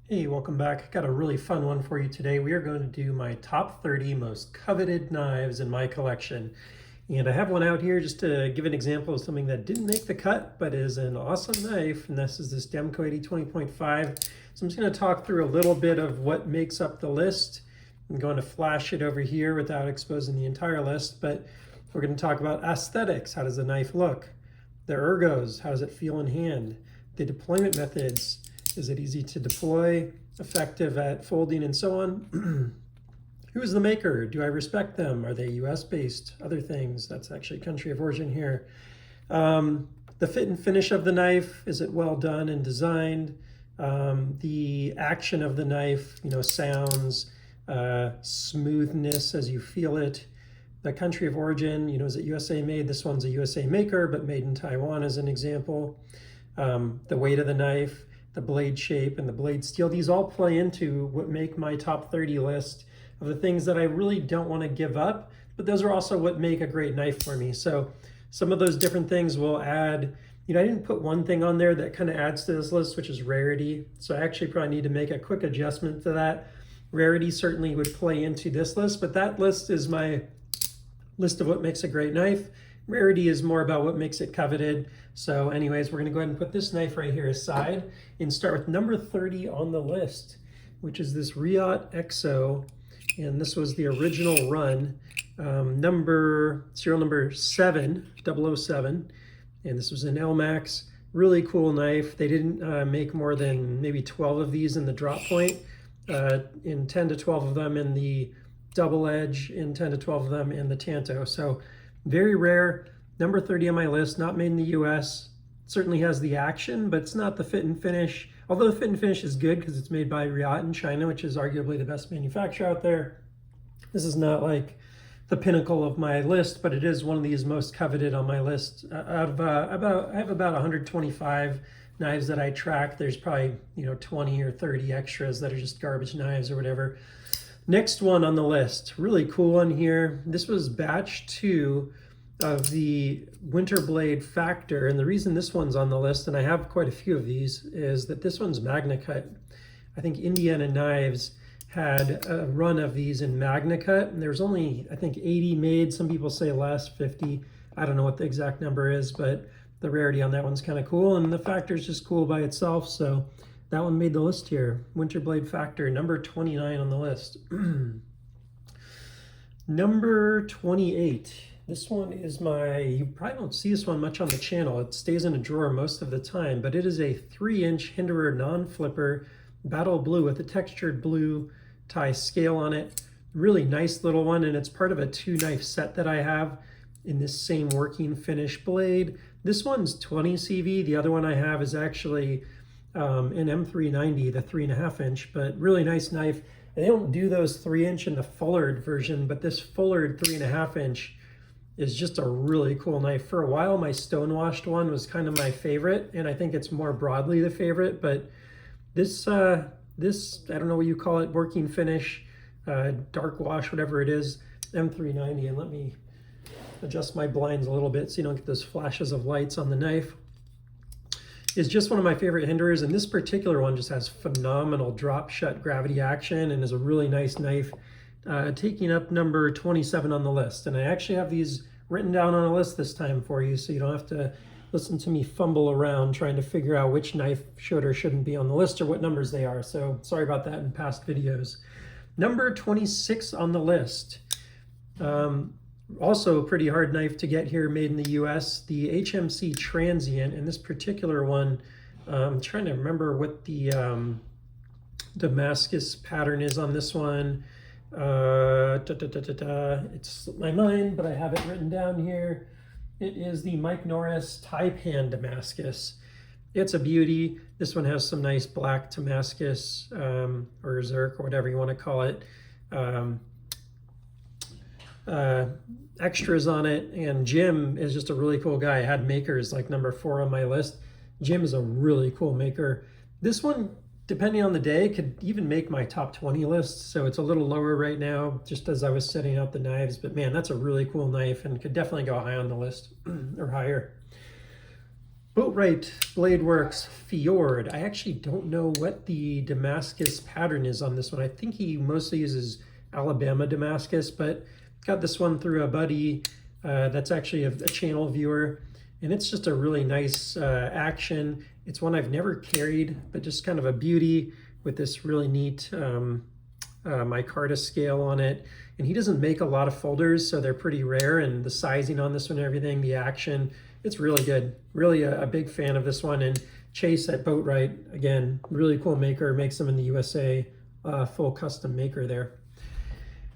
Hey, welcome back. Got a really fun one for you today. We are going to do my top 30 most coveted knives in my collection. And I have one out here just to give an example of something that didn't make the cut, but is an awesome knife. And this is this Demko AD20.5. So I'm just going to talk through a little bit of what makes up the list. I'm going to flash it over here without exposing the entire list, but we're going to talk about aesthetics. How does the knife look? The ergos, how does it feel in hand? The deployment methods. Is it easy to deploy, effective at folding, and so on? Who is the maker? Do I respect them? Are they US based? Other things. That's actually country of origin here. The fit and finish of the knife. Is it well done and designed? The action of the knife, sounds, smoothness as you feel it. The country of origin, is it USA made? This one's a USA maker, but made in Taiwan as an example. The weight of the knife, the blade shape, and the blade steel. These all play into what make my top 30 list of the things that I really don't want to give up, but those are also what make a great knife for me. So some of those different things will add, I didn't put one thing on there that kind of adds to this list, which is rarity. So I actually probably need to make a quick adjustment to that. Rarity certainly would play into this list, but that list is my list of what makes a great knife. Rarity is more about what makes it coveted. So anyways, we're gonna go ahead and put this knife right here aside and start with number 30 on the list, which is this Riot EXO. And this was the original run, serial number 007. And this was an LMAX, really cool knife. They didn't make more than maybe 12 of these in the DropPoint, in 10 to 12 of them in the double edge, and 10 to 12 of them in the Tanto. So very rare, number 30 on my list, not made in the US. Certainly has the action, but it's not the fit and finish. Although the fit and finish is good because it's made by Riot in China, which is arguably the best manufacturer out there. This is not like the pinnacle of my list, but it is one of these most coveted on my list. I have about 125 knives that I track. There's probably 20 or 30 extras that are just garbage knives or whatever. Next one on the list, really cool one here. This was batch 2 of the Winter Blade Factor, and the reason this one's on the list, and I have quite a few of these, is that this one's Magna Cut. I think Indiana Knives had a run of these in Magna Cut, and there's only, I think, 80 made. Some people say last 50. I don't know what the exact number is, but the rarity on that one's kind of cool, and the Factor's just cool by itself, so that one made the list here. Winter Blade Factor, number 29 on the list. Number 28. This one is you probably don't see this one much on the channel. It stays in a drawer most of the time, but it is a 3-inch Hinderer non-flipper battle blue with a textured blue tie scale on it. Really nice little one, and it's part of a 2-knife set that I have in this same working finish blade. This one's 20 CV. The other one I have is actually an M390, the 3.5-inch, but really nice knife. And they don't do those 3-inch in the Fullard version, but this Fullard 3.5-inch is just a really cool knife. For a while, my Stonewashed one was kind of my favorite, and I think it's more broadly the favorite, but this, I don't know what you call it, working finish, dark wash, whatever it is, M390, and let me adjust my blinds a little bit so you don't get those flashes of lights on the knife, is just one of my favorite Hinderers, and this particular one just has phenomenal drop shut gravity action and is a really nice knife, taking up number 27 on the list. And I actually have these written down on a list this time for you, so you don't have to listen to me fumble around trying to figure out which knife should or shouldn't be on the list or what numbers they are. So sorry about that in past videos. Number 26 on the list. Also a pretty hard knife to get here, made in the US, the HMC Transient. And this particular one, I'm trying to remember what the Damascus pattern is on this one. It slipped my mind, but I have it written down here. It is the Mike Norris Taipan Damascus. It's a beauty. This one has some nice black Damascus or Zerk or whatever you want to call it. Extras on it, and Jim is just a really cool guy. I had makers like number 4 on my list. Jim is a really cool maker. This one, depending on the day, could even make my top 20 list, so it's a little lower right now just as I was setting out the knives, but man, that's a really cool knife and could definitely go high on the list or higher. Boatright Bladeworks Fjord. I actually don't know what the Damascus pattern is on this one. I think he mostly uses Alabama Damascus, but got this one through a buddy that's actually a channel viewer, and it's just a really nice action. It's one I've never carried, but just kind of a beauty with this really neat micarta scale on it. And he doesn't make a lot of folders, so they're pretty rare, and the sizing on this one and everything, the action, it's really good. Really a big fan of this one. And Chase at Boatright, again, really cool maker, makes them in the USA, full custom maker there.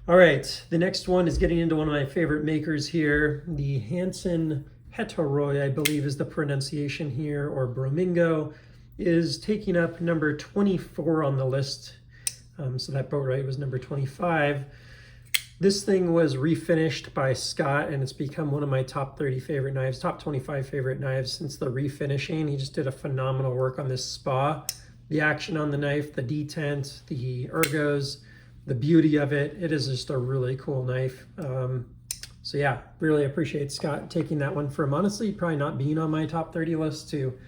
All right, the next one is getting into one of my favorite makers here, the Hansen Hetaroi, I believe is the pronunciation here, or Bromingo, is taking up number 24 on the list. So that Boatright was number 25. This thing was refinished by Scott, and it's become one of my top 30 favorite knives, top 25 favorite knives since the refinishing. He just did a phenomenal work on this spa. The action on the knife, the detent, the ergos, the beauty of it. It is just a really cool knife. So yeah, really appreciate Scott taking that one from honestly probably not being on my top 30 list to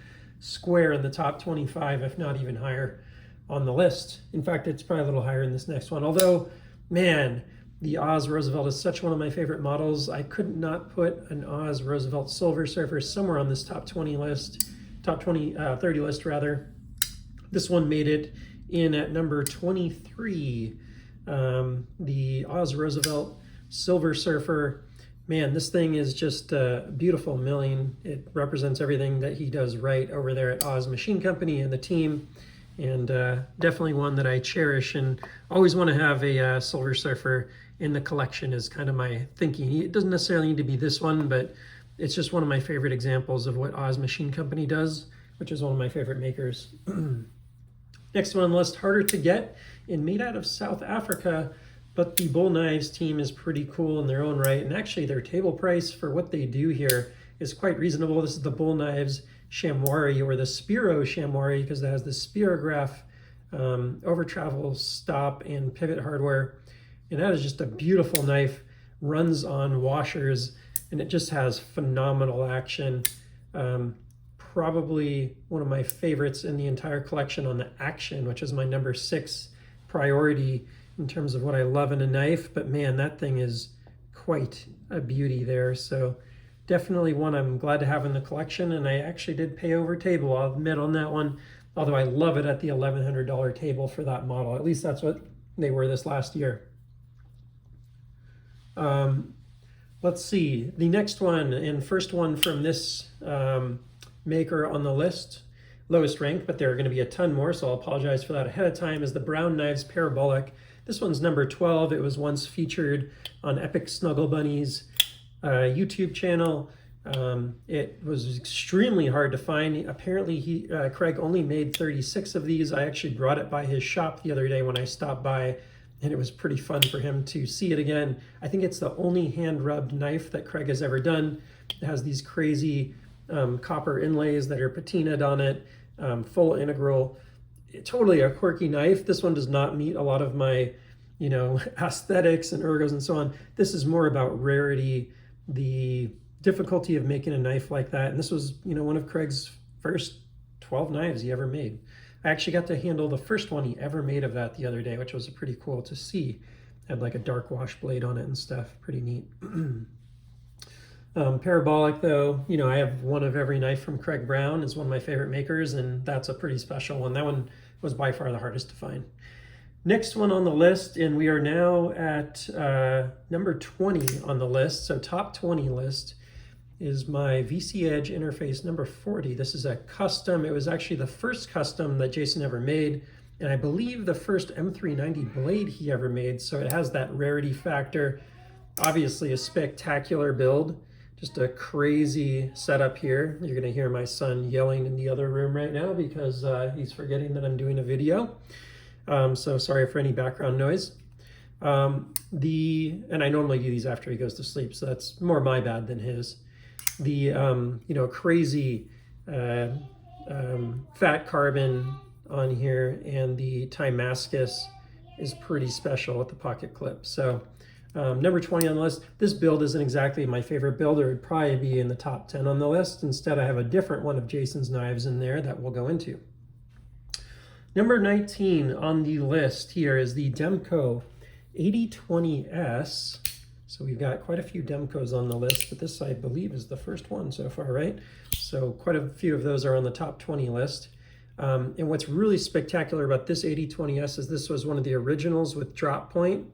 square in the top 25, if not even higher on the list. In fact, it's probably a little higher in this next one. Although, man, the Oz Roosevelt is such one of my favorite models. I could not put an Oz Roosevelt Silver Surfer somewhere on this top 20 list, top 30 list rather. This one made it in at number 23. The Oz Roosevelt Silver Surfer. Man, this thing is just a beautiful milling. It represents everything that he does right over there at Oz Machine Company and the team. And definitely one that I cherish and always want to have a Silver Surfer in the collection is kind of my thinking. It doesn't necessarily need to be this one, but it's just one of my favorite examples of what Oz Machine Company does, which is one of my favorite makers. Next one on the list, harder to get and made out of South Africa, but the Bull Knives team is pretty cool in their own right. And actually their table price for what they do here is quite reasonable. This is the Bull Knives Shamwari, or the Spiro Shamwari, because it has the Spirograph over travel stop and pivot hardware. And that is just a beautiful knife, runs on washers, and it just has phenomenal action. Probably one of my favorites in the entire collection on the action, which is my number 6 priority in terms of what I love in a knife. But man, that thing is quite a beauty there. So definitely one I'm glad to have in the collection, and I actually did pay over table, I'll admit, on that one, although I love it at the $1,100 table for that model. At least that's what they were this last year. Let's see, the next one and first one from this maker on the list, lowest rank, but there are going to be a ton more, so I'll apologize for that ahead of time, is the Brown Knives Parabolic. This one's number 12. It was once featured on Epic Snuggle Bunny's YouTube channel. It was extremely hard to find. Apparently Craig only made 36 of these. I actually brought it by his shop the other day when I stopped by, and it was pretty fun for him to see it again. I think it's the only hand-rubbed knife that Craig has ever done. It has these crazy copper inlays that are patinaed on it, full integral. Totally a quirky knife. This one does not meet a lot of my, aesthetics and ergos and so on. This is more about rarity, the difficulty of making a knife like that. And this was, one of Craig's first 12 knives he ever made. I actually got to handle the first one he ever made of that the other day, which was pretty cool to see. Had like a dark wash blade on it and stuff. Pretty neat. Parabolic, though, I have one of every knife from Craig Brown. Is one of my favorite makers, and that's a pretty special one. That one was by far the hardest to find. Next one on the list, and we are now at number 20 on the list, so top 20 list, is my VC Edge interface number 40. This is a custom. It was actually the first custom that Jason ever made, and I believe the first M390 blade he ever made, so it has that rarity factor. Obviously a spectacular build, just a crazy setup here. You're gonna hear my son yelling in the other room right now because he's forgetting that I'm doing a video. So sorry for any background noise. And I normally do these after he goes to sleep, so that's more my bad than his. The crazy fat carbon on here, and the Damascus is pretty special with the pocket clip. So Number 20 on the list. This build isn't exactly my favorite build, or it'd probably be in the top 10 on the list. Instead, I have a different one of Jason's knives in there that we'll go into. Number 19 on the list here is the Demko AD20S. So we've got quite a few Demkos on the list, but this I believe is the first one so far, right? So quite a few of those are on the top 20 list. And what's really spectacular about this AD20S is this was one of the originals with DropPoint,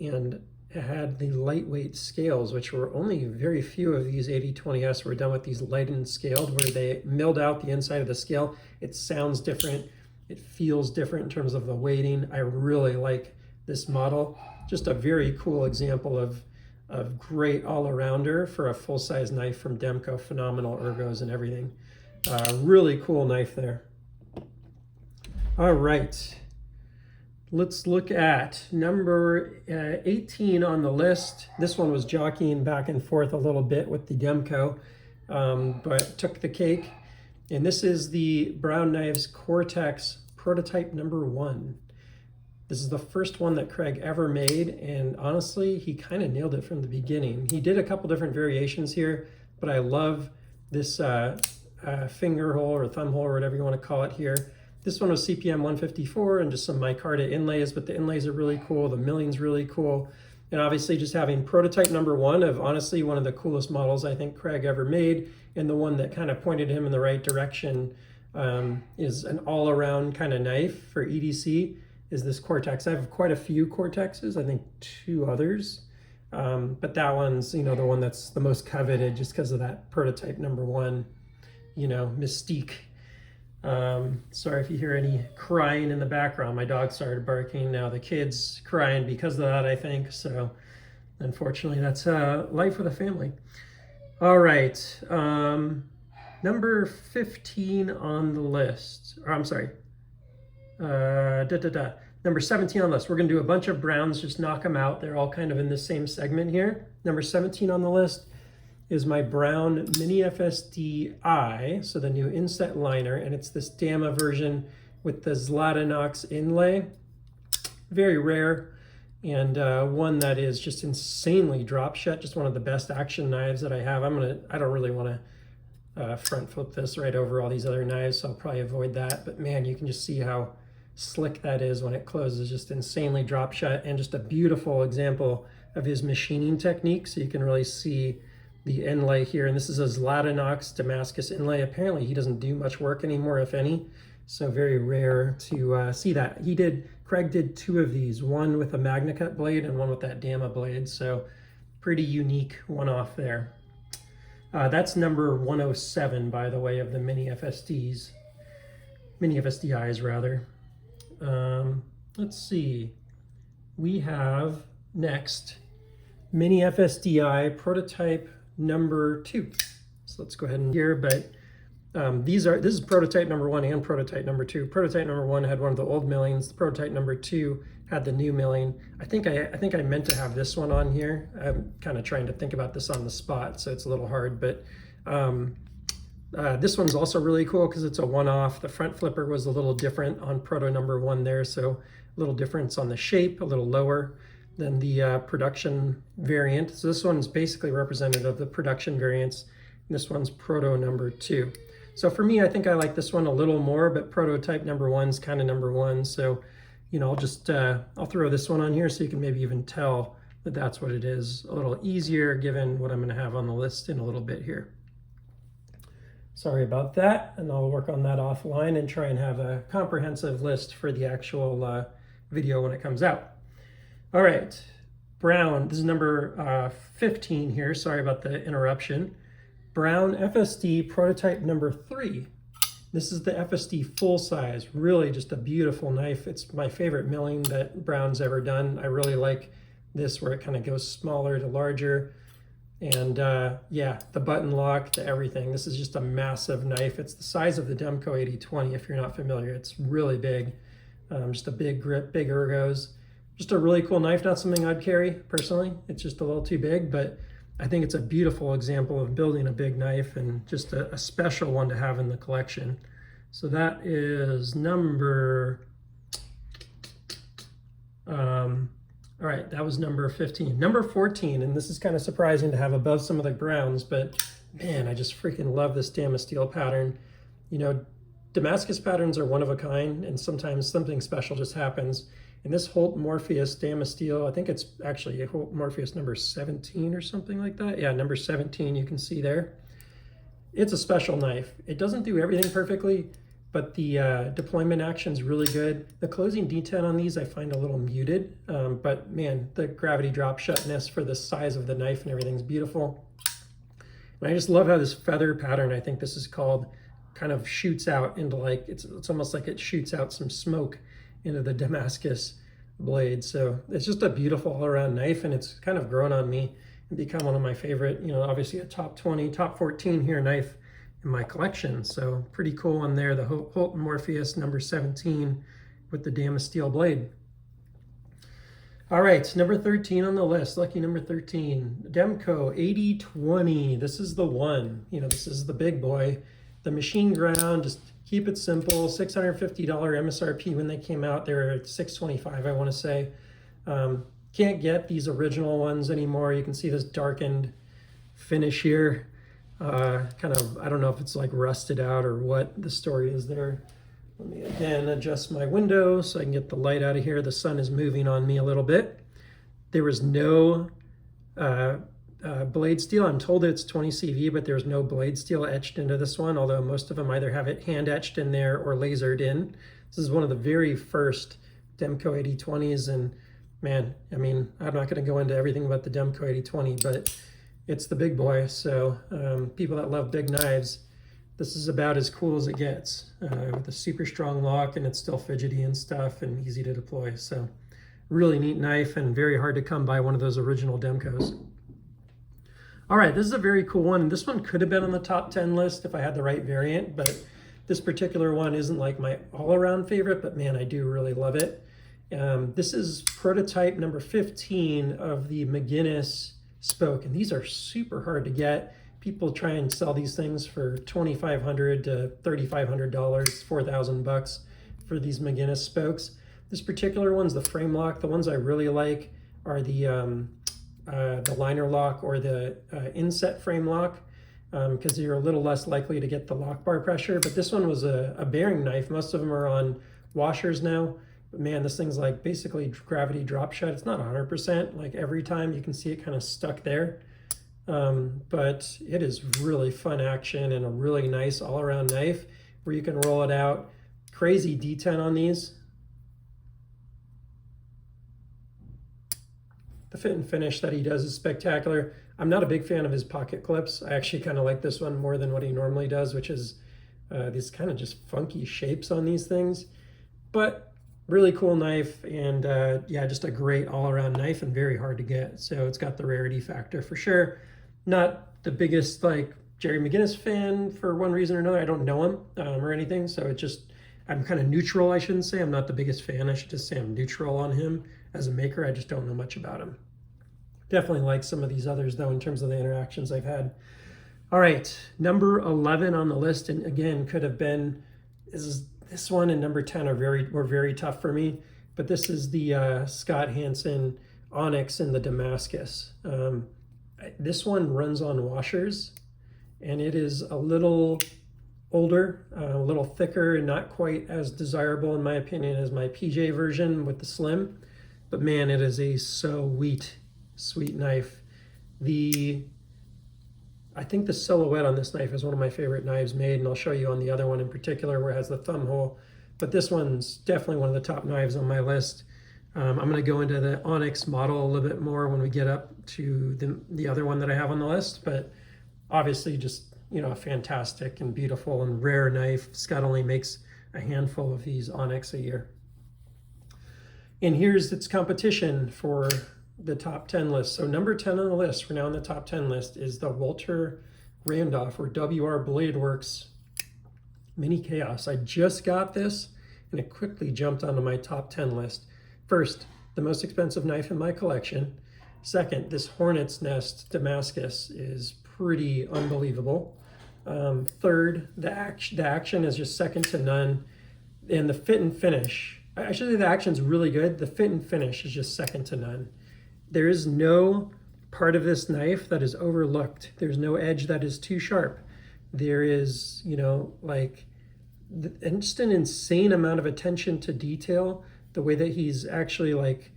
and it had the lightweight scales, which were only very few of these AD20S were done with these lightened scaled, where they milled out the inside of the scale. It sounds different. It feels different in terms of the weighting. I really like this model. Just a very cool example of great all-arounder for a full-size knife from Demko. Phenomenal ergos and everything. Really cool knife there. All right, let's look at number 18 on the list. This one was jockeying back and forth a little bit with the Demko, but took the cake. And this is the Brown Knives Cortex Prototype number 1. This is the first one that Craig ever made, and honestly, he kind of nailed it from the beginning. He did a couple different variations here, but I love this finger hole or thumb hole or whatever you want to call it here. This one was CPM 154 and just some micarta inlays, but the inlays are really cool. The milling's really cool. And obviously just having prototype number 1 of honestly one of the coolest models I think Craig ever made, and the one that kind of pointed him in the right direction, is an all-around kind of knife for EDC, is this Cortex. I have quite a few Cortexes, I think 2 others, but that one's, the one that's the most coveted just because of that prototype number 1, mystique. Sorry if you hear any crying in the background. My dog started barking. Now the kid's crying because of that, I think. So unfortunately, that's life with a family. All right. Number 15 on the list. Or, I'm sorry. Number 17 on the list. We're going to do a bunch of browns, just knock them out. They're all kind of in the same segment here. Number 17 on the list is my Brown Mini FSD-I, so the new inset liner, and it's this Dama version with the Zlatinox inlay. Very rare, and one that is just insanely drop shut, just one of the best action knives that I have. I don't really want to front flip this right over all these other knives, so I'll probably avoid that, but man, you can just see how slick that is when it closes, just insanely drop shut, and just a beautiful example of his machining technique, so you can really see the inlay here. And this is a Zlatinox Damascus inlay. Apparently he doesn't do much work anymore, if any, so very rare to see that. Craig did 2 of these, one with a MagnaCut blade and one with that Dama blade, so pretty unique one-off there. That's number 107, by the way, of the Mini FSDs. Mini FSD-Is, rather. Let's see. We have next Mini FSD-I Prototype number 2. So let's go ahead and here, but this is prototype number 1 and prototype number 2. Prototype number 1 had one of the old millings. The prototype number 2 had the new milling. I think I meant to have this one on here. I'm kind of trying to think about this on the spot, so it's a little hard, but this one's also really cool because it's a one-off. The front flipper was a little different on proto number 1 there, so a little difference on the shape, a little lower than the production variant. So this one's basically representative of the production variants. This one's proto number 2. So for me, I think I like this one a little more, but prototype number 1's kind of number 1. So, I'll throw this one on here so you can maybe even tell that that's what it is. A little easier given what I'm going to have on the list in a little bit here. Sorry about that, and I'll work on that offline and try and have a comprehensive list for the actual video when it comes out. All right, Brown, this is number 15 here. Sorry about the interruption. Brown FSD Prototype number 3. This is the FSD full size, really just a beautiful knife. It's my favorite milling that Brown's ever done. I really like this where it kind of goes smaller to larger. And yeah, the button lock, the everything. This is just a massive knife. It's the size of the Demko AD20 if you're not familiar. It's really big, just a big grip, big ergos. Just a really cool knife, not something I'd carry personally. It's just a little too big, but I think it's a beautiful example of building a big knife and just a special one to have in the collection. So that is number, All right, that was number 15. Number 14, and this is kind of surprising to have above some of the browns, but man, I just freaking love this Damasteel pattern. You know, Damascus patterns are one of a kind, and sometimes something special just happens. And this Holton Morpheus Damasteel, I think it's actually a Holton Morpheus number 17 or something like that. Yeah, number 17, you can see there. It's a special knife. It doesn't do everything perfectly, but the deployment action is really good. The closing detent on these I find a little muted, but man, the gravity drop shutness for the size of the knife and everything's beautiful. And I just love how this feather pattern, I think this is called, kind of shoots out into like, it's almost like it shoots out some smoke into the Damascus blade. So it's just a beautiful all around knife, and it's kind of grown on me and become one of my favorite, you know, obviously a top 20, top 14 here knife in my collection. So pretty cool one there, the Holton Morpheus number 17 with the Damasteel blade. All right, number 13 on the list, lucky number 13, Demko AD20. This is the one, you know, this is the big boy, the machine ground. Just keep it simple, $650 MSRP when they came out. They were at $625, I want to say. Can't get these original ones anymore. You can see this darkened finish here. Kind of, I don't know if it's like rusted out or what the story is there. Let me again adjust my window so I can get the light out of here. The sun is moving on me a little bit. There was no blade steel. I'm told it's 20 CV, but there's no blade steel etched into this one, although most of them either have it hand etched in there or lasered in. This is one of the very first Demko AD20s, and man, I mean, I'm not going to go into everything about the Demko AD20, but it's the big boy. So people that love big knives, this is about as cool as it gets, with a super strong lock, and it's still fidgety and stuff and easy to deploy. So really neat knife and very hard to come by one of those original Demkos. All right, this is a very cool one. And this one could have been on the top 10 list if I had the right variant, but this particular one isn't like my all-around favorite, but man, I do really love it. This is prototype number 15 of the McGinnis spoke, and these are super hard to get. People try and sell these things for $2,500 to $3,500, $4,000 for these McGinnis spokes. This particular one's the frame lock. The ones I really like are the liner lock or the inset frame lock, because you're a little less likely to get the lock bar pressure. But this one was a bearing knife. Most of them are on washers now. But man, this thing's like basically gravity drop shut. It's not 100%. Like every time you can see it kind of stuck there. But it is really fun action and a really nice all-around knife where you can roll it out. Crazy detent on these. The fit and finish that he does is spectacular. I'm not a big fan of his pocket clips. I actually kind of like this one more than what he normally does, which is these kind of just funky shapes on these things. But really cool knife, and yeah, just a great all-around knife and very hard to get. So it's got the rarity factor for sure. Not the biggest like Jerry McGinnis fan for one reason or another. I don't know him or anything, so it just, I'm kind of neutral, I shouldn't say. I'm not the biggest fan. I should just say I'm neutral on him as a maker. I just don't know much about him. Definitely like some of these others though in terms of the interactions I've had. All right, number 11 on the list, and again could have been, this one and number 10 were very tough for me, but this is the Scott Hansen Onyx in the Damascus. This one runs on washers, and it is a little older, a little thicker, and not quite as desirable in my opinion as my PJ version with the Slim. But man, it is a sweet knife. I think the silhouette on this knife is one of my favorite knives made, and I'll show you on the other one in particular where it has the thumb hole. But this one's definitely one of the top knives on my list. I'm going to go into the Onyx model a little bit more when we get up to the other one that I have on the list. But obviously just, you know, a fantastic and beautiful and rare knife. Scott only makes a handful of these Onyx a year. And here's its competition for the top 10 list. So number 10 on the list, we're now on the top 10 list, is the Walter Randolph or WR Bladeworks Mini Chaos. I just got this and it quickly jumped onto my top 10 list. First, the most expensive knife in my collection. Second, this Hornet's Nest Damascus is pretty unbelievable. Third, the action is just second to none. And the fit and finish I should say the action's really good. The fit and finish is just second to none. There is no part of this knife that is overlooked. There's no edge that is too sharp. There is, you know, like, and just an insane amount of attention to detail. The way that he's actually like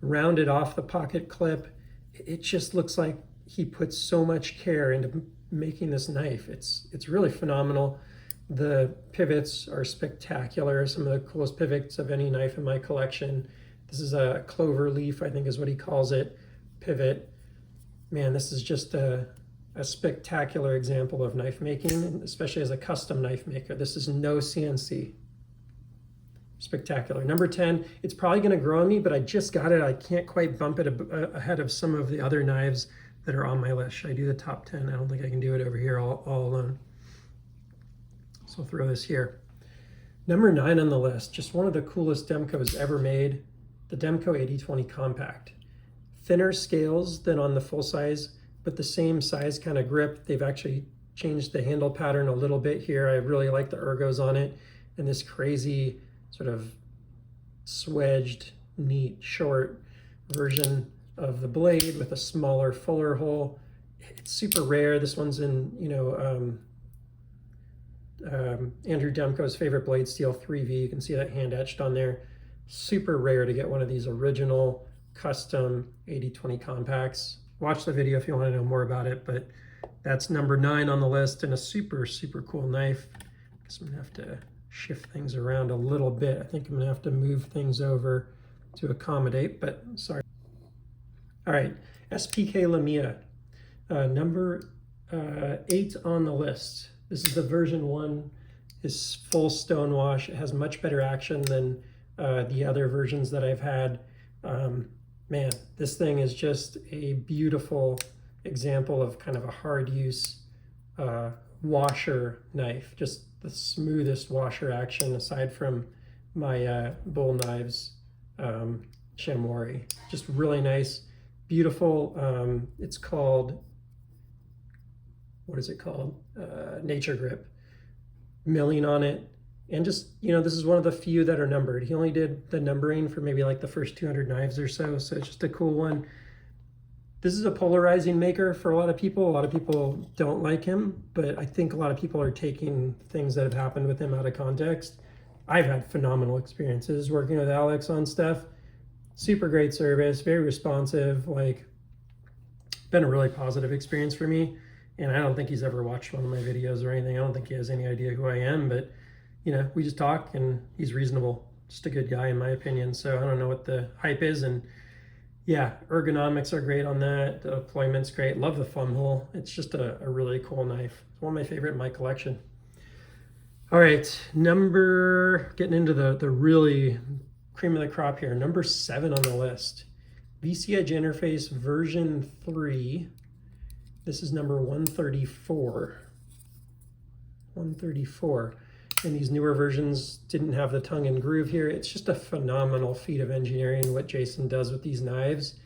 rounded off the pocket clip, it just looks like he puts so much care into making this knife. It's really phenomenal. The pivots are spectacular. Some of the coolest pivots of any knife in my collection. This is a clover leaf, I think is what he calls it, pivot. Man, this is just a spectacular example of knife making, especially as a custom knife maker. This is no CNC. Spectacular. Number 10, it's probably going to grow on me, but I just got it. I can't quite bump it ahead of some of the other knives that are on my list. Should I do the top 10? I don't think I can do it over here all alone. So I'll throw this here. Number 9 on the list, just one of the coolest Demkos ever made, the Demko AD20 Compact. Thinner scales than on the full size, but the same size kind of grip. They've actually changed the handle pattern a little bit here. I really like the ergos on it, and this crazy sort of swedged, neat, short version of the blade with a smaller, fuller hole. It's super rare. This one's in, you know, Andrew Demko's favorite blade steel 3V. You can see that hand etched on there. Super rare to get one of these original custom AD20 compacts. Watch the video if you want to know more about it, but that's number 9 on the list, and a super, super cool knife. Guess I'm gonna have to shift things around a little bit. I think I'm gonna have to move things over to accommodate, but sorry. All right, SKP Lamia, number 8 on the list. This is the version 1, is full stonewash. It has much better action than the other versions that I've had. Man, this thing is just a beautiful example of kind of a hard use washer knife. Just the smoothest washer action aside from my bull knives, Shamwari. Just really nice, beautiful. It's called, what is it called? Nature Grip. Milling on it. And just, you know, this is one of the few that are numbered. He only did the numbering for maybe like the first 200 knives or so. So it's just a cool one. This is a polarizing maker for a lot of people. A lot of people don't like him, but I think a lot of people are taking things that have happened with him out of context. I've had phenomenal experiences working with Alex on stuff. Super great service, very responsive, like been a really positive experience for me. And I don't think he's ever watched one of my videos or anything. I don't think he has any idea who I am, but you know, we just talk and he's reasonable. Just a good guy in my opinion. So I don't know what the hype is. And yeah, ergonomics are great on that. The deployment's great. Love the thumb hole. It's just a really cool knife. It's one of my favorite in my collection. All right, getting into the really cream of the crop here. Number 7 on the list. VC Edge Interface version 3. This is number 134. 134. And these newer versions didn't have the tongue and groove here. It's just a phenomenal feat of engineering what Jason does with these knives.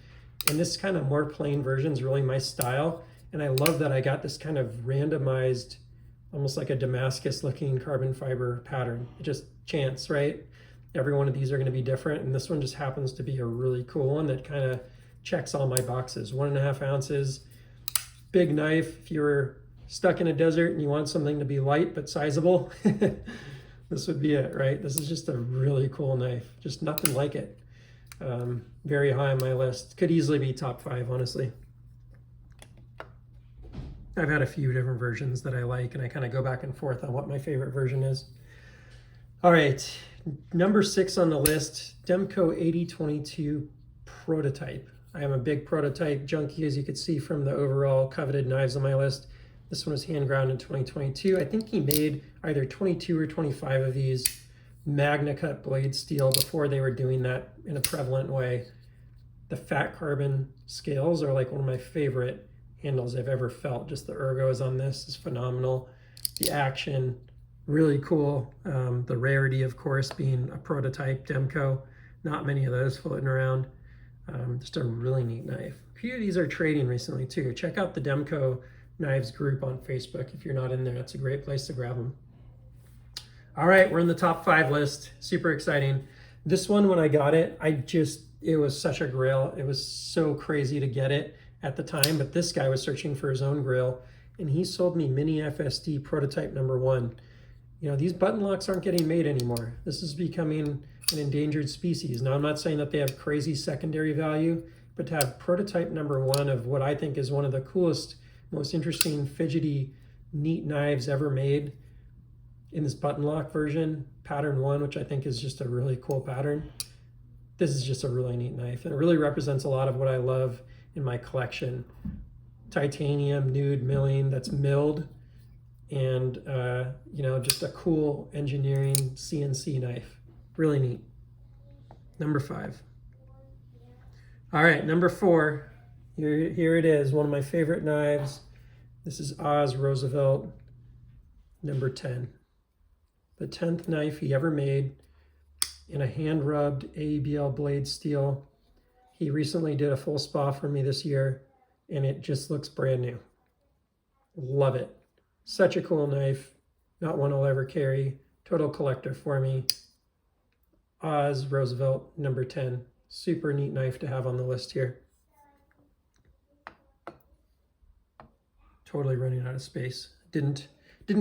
And this kind of more plain version is really my style. And I love that I got this kind of randomized, almost like a Damascus looking carbon fiber pattern. Just chance, right? Every one of these are going to be different. And this one just happens to be a really cool one that kind of checks all my boxes. 1.5 ounces, big knife. If you were stuck in a desert and you want something to be light but sizable, this would be it, right? This is just a really cool knife. Just nothing like it. Very high on my list. Could easily be top 5, honestly. I've had a few different versions that I like, and I kind of go back and forth on what my favorite version is. All right, number 6 on the list, Demko AD20 Prototype. I am a big prototype junkie, as you could see from the overall coveted knives on my list. This one was hand ground in 2022. I think he made either 22 or 25 of these Magna Cut blade steel before they were doing that in a prevalent way. The fat carbon scales are like one of my favorite handles I've ever felt. Just the ergos on this is phenomenal. The action, really cool. The rarity, of course, being a prototype Demko. Not many of those floating around. Just a really neat knife. A few of these are trading recently too. Check out the Demko Knives group on Facebook if you're not in there. That's a great place to grab them. All right, we're in the top 5 list. Super exciting. This one, when I got it, it was such a grail. It was so crazy to get it at the time, but this guy was searching for his own grail, and he sold me Mini FSD Prototype #1. You know, these button locks aren't getting made anymore. This is becoming an endangered species. Now, I'm not saying that they have crazy secondary value, but to have Prototype #1 of what I think is one of the coolest, most interesting, fidgety, neat knives ever made in this button lock version, pattern 1, which I think is just a really cool pattern. This is just a really neat knife, and it really represents a lot of what I love in my collection. Titanium nude milling that's milled, and you know, just a cool engineering CNC knife. Really neat. Number 5. All right, number 4. Here it is, one of my favorite knives. This is Roosevelt #10. The 10th knife he ever made in a hand-rubbed ABL blade steel. He recently did a full spa for me this year, and it just looks brand new. Love it. Such a cool knife. Not one I'll ever carry. Total collector for me. Roosevelt #10. Super neat knife to have on the list here. Totally running out of space. Didn't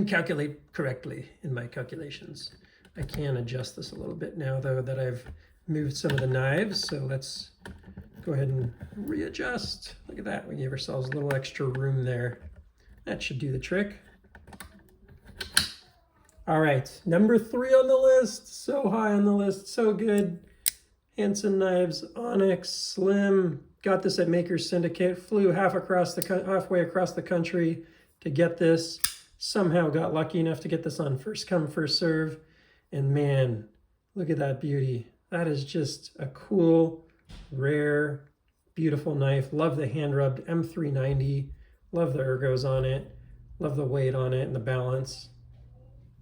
calculate correctly in my calculations. I can adjust this a little bit now, though, that I've moved some of the knives. So let's go ahead and readjust. Look at that. We gave ourselves a little extra room there. That should do the trick. All right, number 3 on the list. So high on the list, so good. Hansen knives, Onyx Slim. Got this at Maker's Syndicate. Flew halfway across the country to get this. Somehow got lucky enough to get this on first come, first serve. And man, look at that beauty. That is just a cool, rare, beautiful knife. Love the hand-rubbed M390. Love the ergos on it. Love the weight on it and the balance.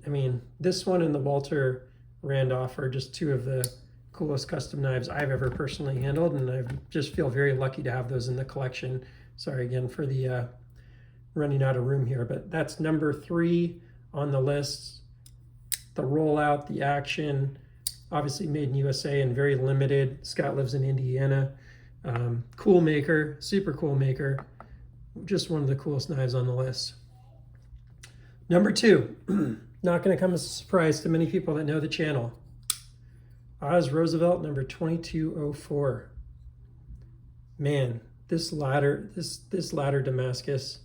I mean, this one and the Walter Randolph are just 2 of the coolest custom knives I've ever personally handled, and I just feel very lucky to have those in the collection. Sorry again for the running out of room here, but that's number 3 on the list. The rollout, the action, obviously made in USA and very limited. Scott lives in Indiana. Cool maker, super cool maker. Just one of the coolest knives on the list. Number 2, not going to come as a surprise to many people that know the channel. Roosevelt #2204. Man, this ladder Damascus.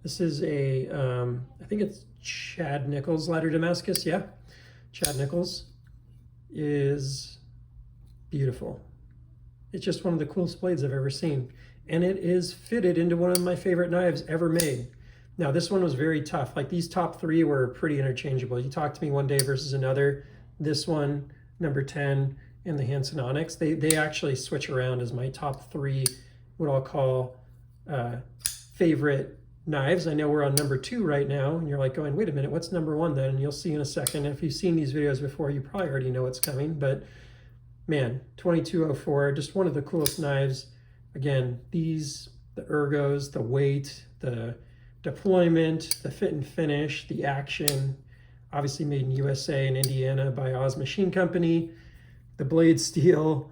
This is a, I think it's Chad Nichols ladder Damascus. Yeah, Chad Nichols is beautiful. It's just one of the coolest blades I've ever seen. And it is fitted into one of my favorite knives ever made. Now, this one was very tough. Like, these top 3 were pretty interchangeable. You talk to me one day versus another. This one, number 10, and the Hansen Onyx, they actually switch around as my top 3, what I'll call favorite knives. I know we're on number 2 right now, and you're like going, wait a minute, what's number 1 then? And you'll see in a second. If you've seen these videos before, you probably already know what's coming. But man, 2204, just one of the coolest knives. Again, the ergos, the weight, the deployment, the fit and finish, the action, obviously made in USA and Indiana by Oz Machine Company, the blade steel,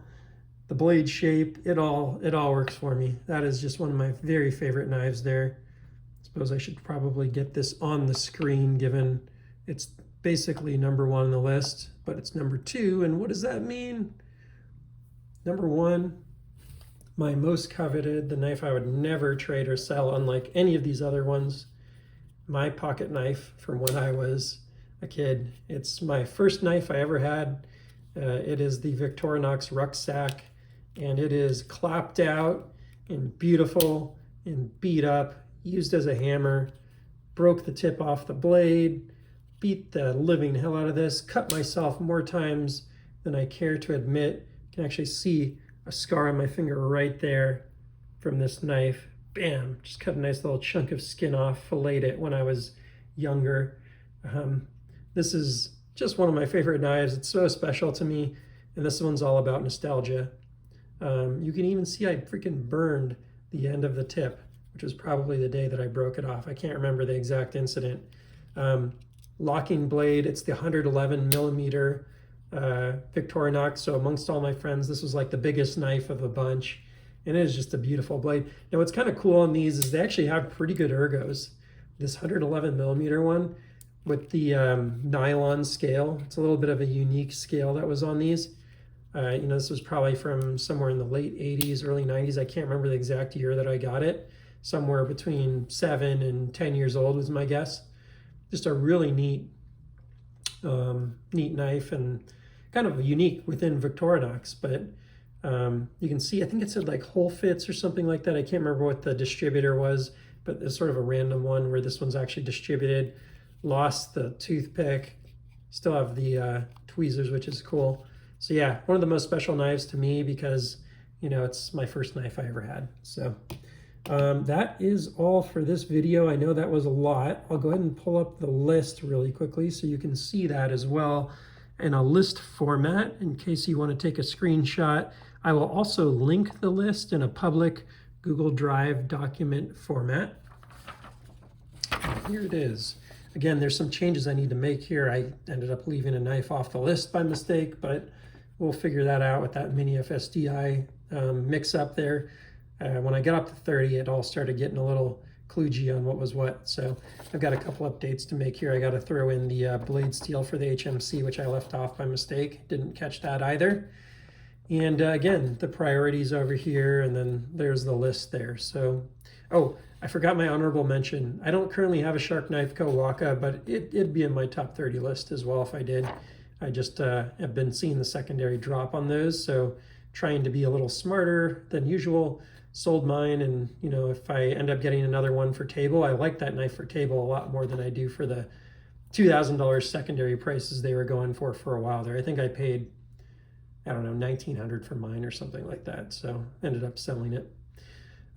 the blade shape, it all works for me. That is just one of my very favorite knives there. I suppose I should probably get this on the screen, given it's basically number 1 on the list, but it's number 2. And what does that mean? Number 1, my most coveted, the knife I would never trade or sell, unlike any of these other ones, my pocket knife from when I was a kid. It's my first knife I ever had. It is the Victorinox Rucksack, and it is clapped out and beautiful and beat up, used as a hammer, broke the tip off the blade, beat the living hell out of this, cut myself more times than I care to admit. You can actually see a scar on my finger right there from this knife. Bam, just cut a nice little chunk of skin off, filleted it when I was younger. This is just one of my favorite knives. It's so special to me, and this one's all about nostalgia. You can even see I freaking burned the end of the tip, which was probably the day that I broke it off. I can't remember the exact incident. Locking blade, it's the 111 millimeter Victorinox. So amongst all my friends, this was like the biggest knife of the bunch. And it is just a beautiful blade. Now what's kind of cool on these is they actually have pretty good ergos. This 111 millimeter one with the nylon scale. It's a little bit of a unique scale that was on these. You know, this was probably from somewhere in the late 80s, early 90s. I can't remember the exact year that I got it. Somewhere between 7 and 10 years old was my guess. Just a really neat knife and kind of unique within Victorinox, but you can see, I think it said like hole fits or something like that. I can't remember what the distributor was, but it's sort of a random one where this one's actually distributed. Lost the toothpick, still have the tweezers, which is cool. So yeah, one of the most special knives to me because, you know, it's my first knife I ever had. So that is all for this video. I know that was a lot. I'll go ahead and pull up the list really quickly so you can see that as well in a list format in case you want to take a screenshot. I will also link the list in a public Google Drive document format. Here it is. Again, there's some changes I need to make here. I ended up leaving a knife off the list by mistake, but we'll figure that out with that mini FSD-I mix up there. When I got up to 30, it all started getting a little kludgy on what was what. So I've got a couple updates to make here. I got to throw in the blade steel for the HMC, which I left off by mistake. Didn't catch that either. And again, the priorities over here, and then there's the list there. So, oh, I forgot my honorable mention. I don't currently have a Shark Knife Co. Waka, but it'd be in my top 30 list as well if I did. I just have been seeing the secondary drop on those, so trying to be a little smarter than usual. Sold mine, and you know, if I end up getting another one for table, I like that knife for table a lot more than I do for the $2,000 secondary prices they were going for a while there. I think I paid, I don't know, $1,900 for mine or something like that, so ended up selling it.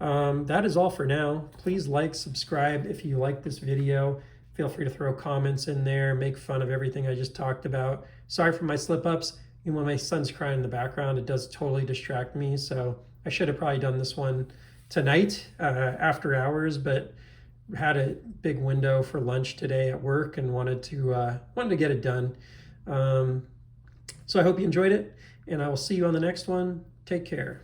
That is all for now. Please like, subscribe if you like this video. Feel free to throw comments in there, make fun of everything I just talked about. Sorry for my slip-ups. And when my son's crying in the background, it does totally distract me, so I should have probably done this one tonight after hours, but had a big window for lunch today at work and wanted to get it done. So I hope you enjoyed it, and I will see you on the next one. Take care.